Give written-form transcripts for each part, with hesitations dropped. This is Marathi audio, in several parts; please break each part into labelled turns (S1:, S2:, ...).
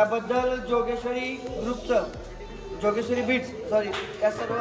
S1: त्याबद्दल जोगेश्वरी ग्रुपचं, जोगेश्वरी बीट्स सॉरी, त्या सर्व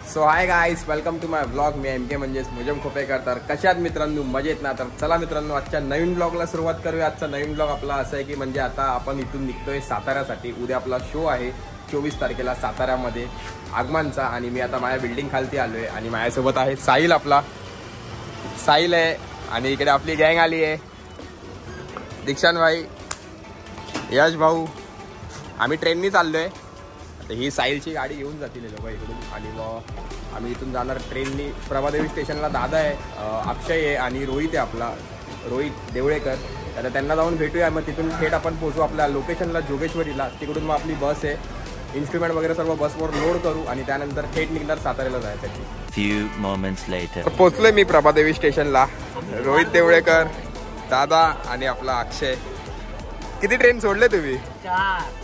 S2: so hi guys, welcome to my vlog. मी एम के म्हणजेच मुजम खोपेकर. तर कशात मित्रांनो, मजेत ना? तर चला मित्रांनो, आजच्या नवीन ब्लॉगला सुरुवात करूया. आजचा नवीन ब्लॉग आपला असा आहे की म्हणजे आता आपण इथून निघतोय साताऱ्यासाठी. उद्या आपला शो आहे 24 तारखेला साताऱ्यामध्ये आगमनचा. आणि मी आता माझ्या बिल्डिंग खालती आलोय आणि माझ्यासोबत आहे साहिल. आपला साहिल आहे आणि इकडे आपली गँग आली आहे, दीक्षांत भाई, यश भाऊ. आम्ही ट्रेननी चाललोय. ही साहिलची गाडी घेऊन जातील लोक इकडून आणि मग आम्ही इथून जाणार ट्रेननी. प्रभादेवी स्टेशनला दादा आहे, अक्षय आहे आणि रोहित आहे, आपला रोहित देवळेकर. तर त्यांना जाऊन भेटूया. मग तिथून थेट आपण पोहोचू आपल्या लोकेशनला जोगेश्वरीला. तिकडून मग आपली बस आहे, इन्स्ट्रुमेंट वगैरे सर्व बसवर लोड करू आणि त्यानंतर थेट निघणार साताऱ्याला जायसाठी.
S3: फ्यू मोमेंट्स लेटर
S2: पोहोचलोय मी प्रभादेवी स्टेशनला. रोहित देवळेकर, दादा आणि आपला अक्षय. किती ट्रेन सोडले तुम्ही?
S1: 4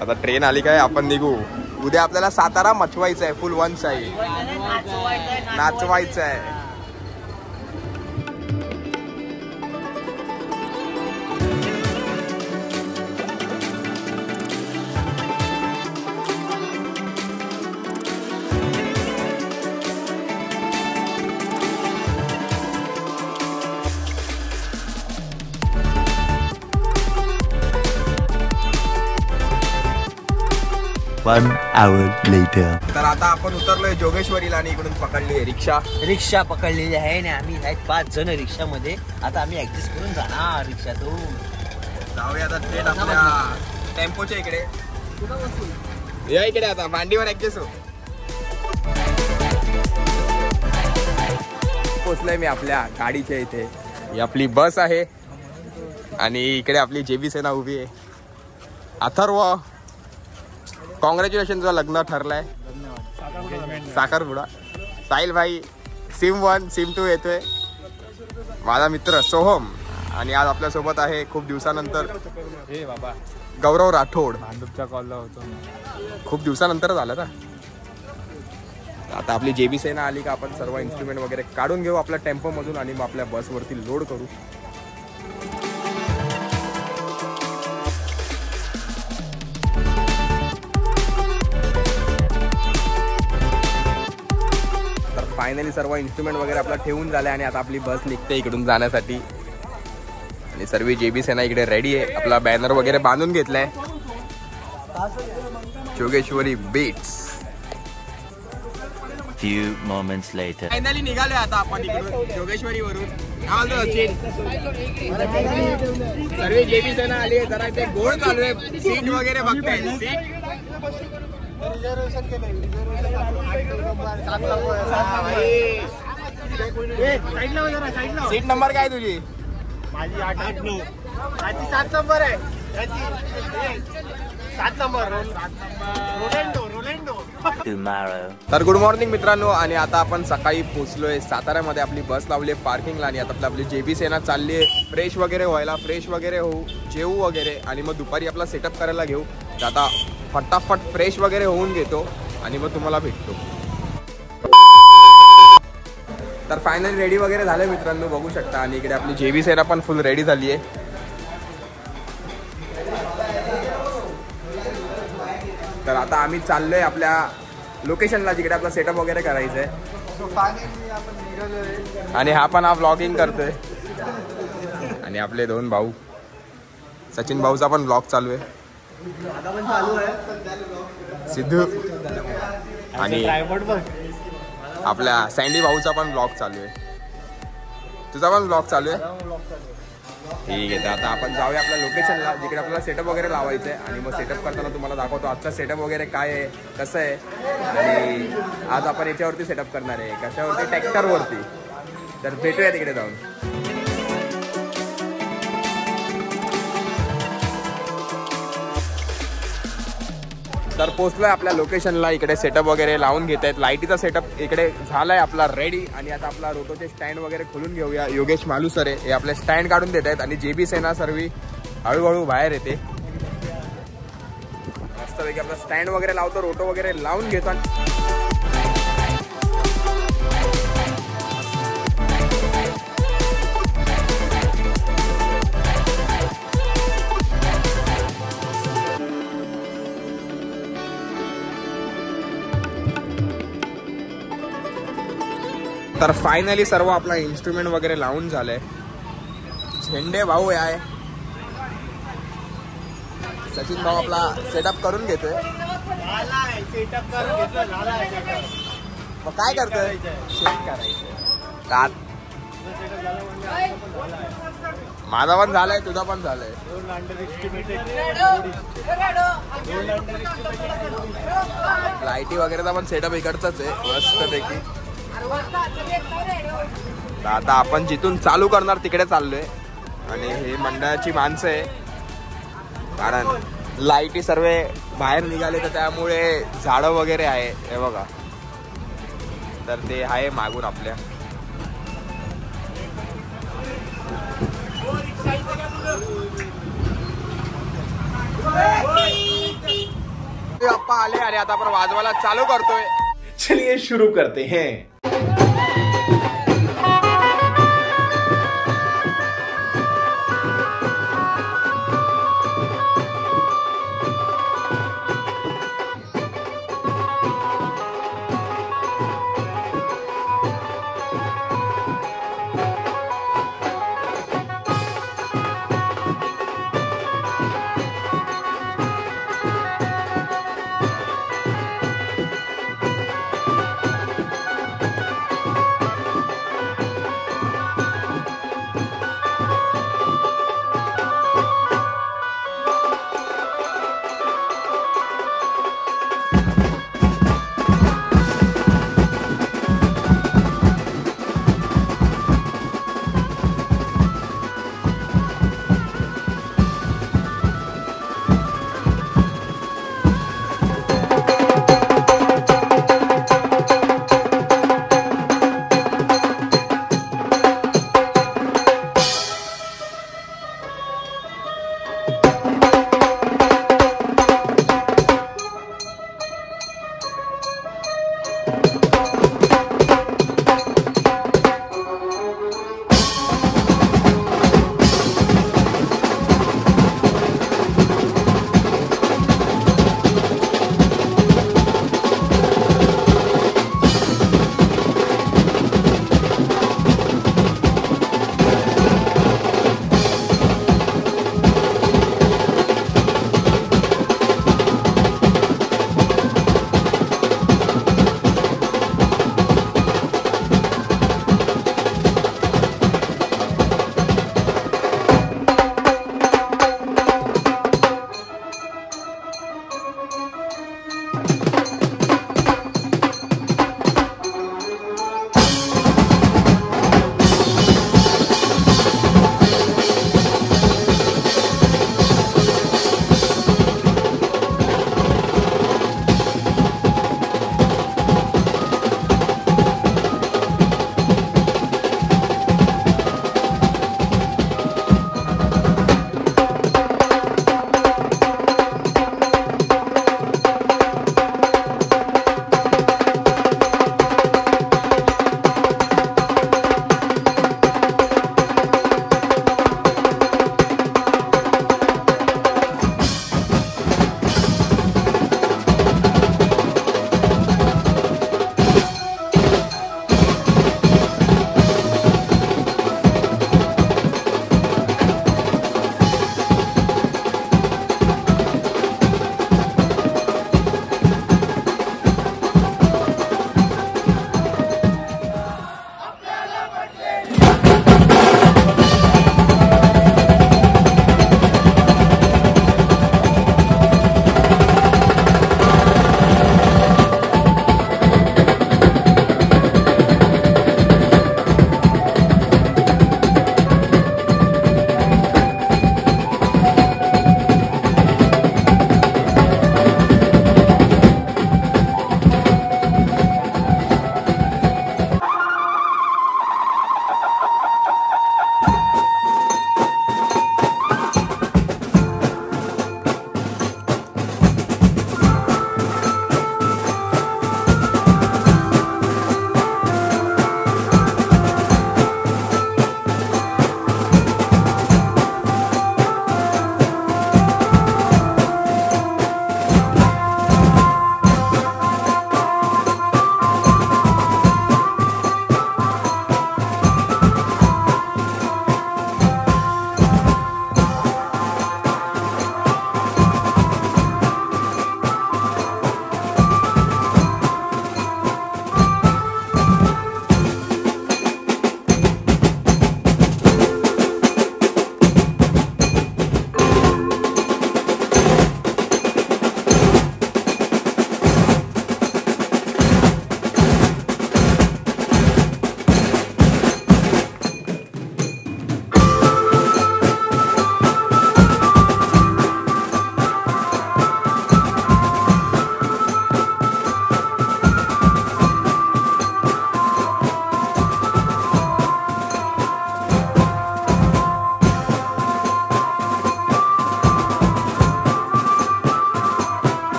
S2: आता ट्रेन आली काय, आपण निघू. उद्या आपल्याला सातारा मचवायचं आहे, फुल वन साईड नाचवायचं आहे.
S3: One hour later.
S2: तर आता आपण उतरलोय जोगेश्वरीला आणि इकडून पकडली आहे
S1: रिक्षा पकडलेली आहे आणि आम्ही आहेत 5 जण रिक्षामध्ये. आता आम्ही ऍडजस्ट करून जाणार रिक्षातून.
S2: जाऊया आता थेट आपल्या टेम्पोच्या इकडे. या इकडे आता मांडीवर ऍडजस्ट हो. पोचलोय मी आपल्या गाडीच्या इथे. ही आपली बस आहे आणि इकडे आपली जेबी सेना उभी आहे. अथर्व, कॉंग्रॅच्युलेशन, तुझं लग्न ठरलंय. साखरपुडा. साहिल भाई सिम 1 सिम 2 येतोय. माझा मित्र सोहम. आणि आज आपल्यासोबत आहे खूप दिवसानंतर गौरव राठोड.
S4: भांडूपच्या कॉलला होतो,
S2: खूप दिवसानंतर झालं ना. आता आपली जेबी सेना आली का आपण सर्व इन्स्ट्रुमेंट वगैरे काढून घेऊ आपल्या टेम्पोमधून आणि मग आपल्या बसवरती लोड करू. फायनली सर्व इन्स्ट्रुमेंट वगैरे आपला ठेवून झाले आणि आता आपली बस निघते इकडून जाण्यासाठी. आणि सर्व जेबी सेना इकडे रेडी आहे. आपला बॅनर वगैरे बांधून घेतलाय, Jogeshwari beats.
S3: Few moments later.
S2: Finally निघालोय आता आपण इकडून जोगेश्वरी वरून. सर्व जेबी सेना आली आहे. जरा ते गोळ चालू आहे, सीट वगैरे बघताय. सीट नंबर काय तुझी?
S1: माझी 8-9. माझी 7 नंबर आहे. 7 नंबर रोलेंडो.
S3: Tomorrow.
S2: तर गुड मॉर्निंग मित्रांनो. आणि आता आपण सकाळी पोहोचलोय साताऱ्यामध्ये. आपली बस लावली आहे पार्किंगला आणि आता आपली जेबी सेना चालली आहे फ्रेश वगैरे व्हायला. फ्रेश वगैरे होऊ, जेवू वगैरे आणि मग दुपारी आपला सेटअप करायला घेऊ. तर आता फटाफट फ्रेश वगैरे होऊन घेतो आणि मग तुम्हाला भेटतो. तर फायनली रेडी वगैरे झाले मित्रांनो, बघू शकता. आणि इकडे आपली जेबी सेना पण फुल रेडी झाली आहे. तर आता आम्ही चाललोय आपल्या लोकेशनला जिकडे आपला सेटअप वगैरे करायचं आहे. आणि हा पण हा व्लॉगिंग करतोय. आणि आपले 2 भाऊ, सचिन भाऊचा पण व्लॉग चालू आहे, सिद्धू. आणि आपल्या सँडी भाऊचा पण ब्लॉग चालू आहे. तुझा पण ब्लॉग चालू आहे? ठीक आहे. तर आता आपण जाऊया आपल्या लोकेशनला जिकडे आपल्याला सेटअप वगैरे लावायचं आहे. आणि मग सेटअप करताना तुम्हाला दाखवतो आजचा सेटअप वगैरे काय आहे, कसं आहे. आणि आज आपण याच्यावरती सेटअप करणार आहे, कशावरती? ट्रॅक्टरवरती. तर भेटूया तिकडे जाऊन. तर पोहोचलोय आपल्या लोकेशनला. इकडे सेटअप वगैरे लावून घेत आहेत. लाईटीचा सेटअप इकडे झालाय आपला रेडी. आणि आता आपला रोटोचे स्टँड वगैरे खोलून घेऊया. योगेश मालुसरे हे आपले स्टँड काढून देत आहेत आणि जेबी सेना सर्व हळूहळू बाहेर येते. मस्तपैकी आपला स्टँड वगैरे लावतो, रोटो वगैरे लावून घेतो. तर फायनली सर्व आपला इन्स्ट्रुमेंट वगैरे लावून झालंय. झेंडे भाऊ आहे, सचिन भाऊ आपला सेटअप करून घेतोय. मग काय करतोय? माझा पण झालंय, तुझा पण झालंय. लाईटी वगैरेचा पण सेटअप इकडचाच आहे मस्तपैकी. आता आपण जिथून चालू करणार तिकडे चाललोय आणि हे मंडळाची माणसं आहे, कारण लाईटी सर्व बाहेर निघाले तर त्यामुळे झाडं वगैरे आहे. हे बघा, तर ते आहे मागून आपल्या. अप्पा आले आणि आता आपण वाजवायला चालू करतोय. चलिए शुरू करते हैं.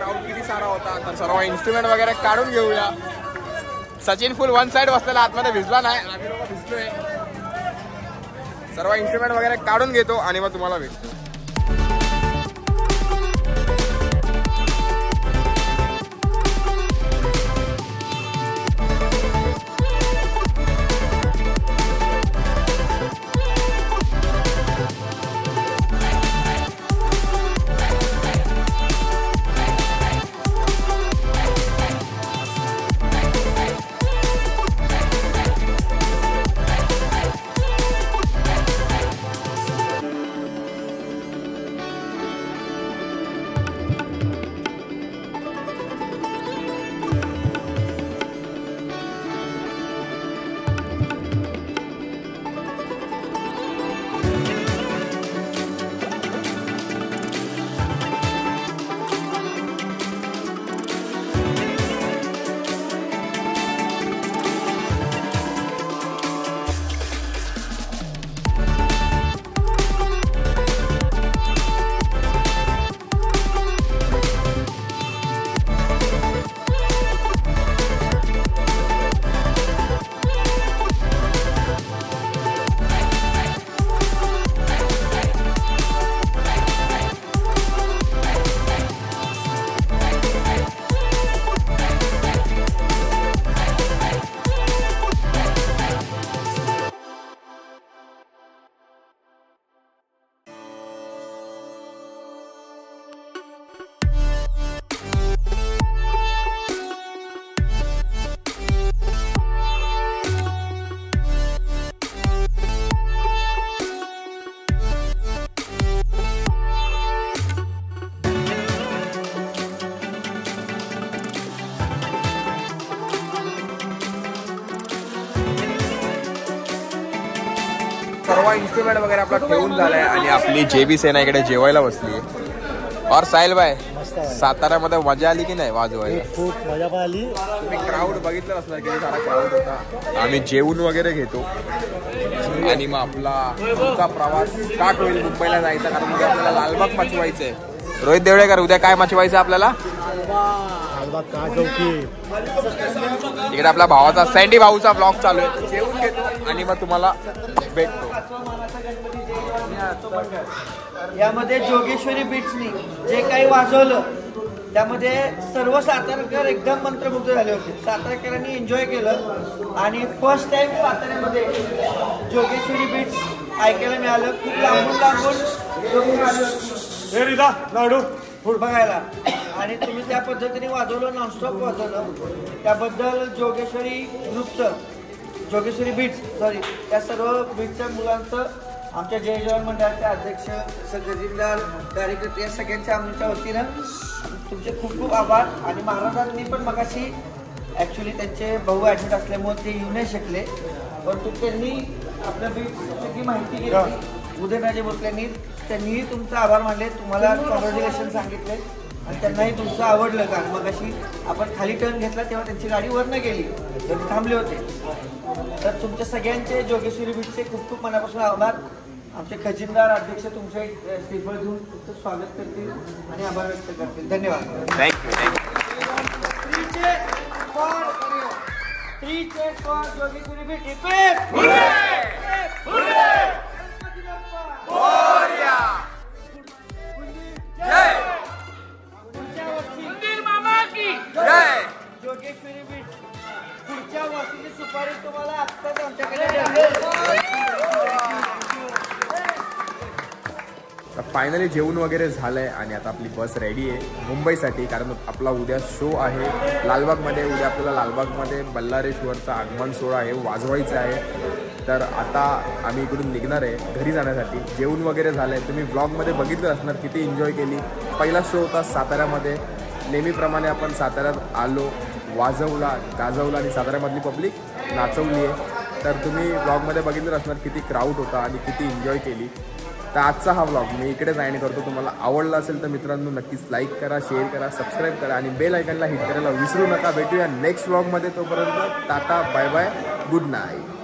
S2: क्राऊड किती सारा होता. तर सर्व इन्स्ट्रुमेंट वगैरे काढून घेऊया. सचिन फुल वन साइड बसलेला, आतमध्ये भिजला नाही, आम्ही लोक भिजलोय. सर्व इन्स्ट्रुमेंट वगैरे काढून घेतो आणि मग तुम्हाला भेटतो. सर्व इन्स्ट्रुमेंट वगैरे आपला ठेवून झालाय आणि आपली जेबी सेना इकडे जेवायला बसली. और साहिल भाई, साताऱ्यामध्ये मजा आली की नाही वाजवायला?
S4: खूप मजा पण आली.
S2: तुम्ही क्राऊड बघितलं असणार किती सारा क्राऊड होता. आम्ही जेवून वगैरे घेतो आणि मग आपला पुढचा प्रवास स्टार्ट होईल मुंबईला जायचा, कारण उद्या आपल्याला लालबाग मचवायचंय. रोहित देवळेकर, उद्या काय मचवायचं आपल्याला? इकडे आपला भावाचा सँडी भाऊचा ब्लॉग चालू आहे. जेवून घेतो आणि मग तुम्हाला भेटतो.
S5: यामध्ये जोगेश्वरी बीट्सनी जे काही वाजवलं त्यामध्ये सर्व सातारकर एकदम मंत्रमुग्ध झाले होते. सातारकरांनी एन्जॉय केलं आणि फर्स्ट टाइम साताऱ्यामध्ये जोगेश्वरी बीट्स ऐकायला मिळालं. खूप लांबून लाडू बघायला आणि तुम्ही त्या पद्धतीने वाजवलं, नॉनस्टॉप वाजवलं. त्याबद्दल जोगेश्वरी ग्रुपचं, जोगेश्वरी बीट्स त्या सर्व बीट्सच्या मुलांचं, आमच्या जय जवान मंडळाचे अध्यक्ष गजिंदार कार्यकर्ते या सगळ्यांच्या आमच्या वतीनं तुमचे खूप खूप आभार. आणि महाराजांनी पण मगाशी ॲक्च्युली त्यांचे भाऊ ॲडमिट असल्यामुळे ते येऊ नाही शकले, परंतु त्यांनी आपल्या बीट्सची माहिती घेतली. उदयनराजे भोसलेंनी त्यांनीही तुमचा आभार मानले, तुम्हाला कॉंग्रॅच्युलेशन सांगितले आणि त्यांनाही तुमचं आवडलं. कारण मग अशी आपण खाली टर्न घेतला तेव्हा त्यांची गाडी वरनं गेली, ते थांबले होते. तर तुमच्या सगळ्यांचे जोगेश्वरी बीटचे खूप खूप मनापासून आभार. आमचे खजिनदार अध्यक्ष तुमचे श्रीफळ घेऊन तुमचं स्वागत करतील आणि आभार व्यक्त करतील. धन्यवाद. जोगेश्वरी बीट. जोगेश्वरी बीट पुढच्या वर्षीची सुपारी तुम्हाला आत्ताच आमच्याकडे.
S2: फायनली जेवण वगैरे झालंय आणि आता आपली बस रेडी आहे मुंबईसाठी, कारण आपला उद्या शो आहे लालबागमध्ये. उद्या आपल्याला लालबागमध्ये बल्लारेश्वरचा आगमन सोहळा आहे, वाजवायचा आहे. तर आता आम्ही इकडून निघणार आहे घरी जाण्यासाठी. जेवण वगैरे झालं आहे, तुम्ही ब्लॉगमध्ये बघितलं असणार किती एन्जॉय केली. पहिला शो होता साताऱ्यामध्ये, नेहमीप्रमाणे आपण साताऱ्यात आलो, वाजवला, गाजवला आणि साताऱ्यामधली पब्लिक नाचवली आहे. तर तुम्ही ब्लॉगमध्ये बघितलं असणार किती क्राऊड होता आणि किती एन्जॉय केली. तर आजचा हा व्लॉग मी इकडेच एंड करतो. तुम्हाला आवडला असेल तर मित्रांनो नक्कीच लाईक करा, शेअर करा, सबस्क्राईब करा आणि बेल आयकॉनला हिट करायला विसरू नका. भेटूया नेक्स्ट व्लॉगमध्ये. तोपर्यंत tata, bye bye, good night.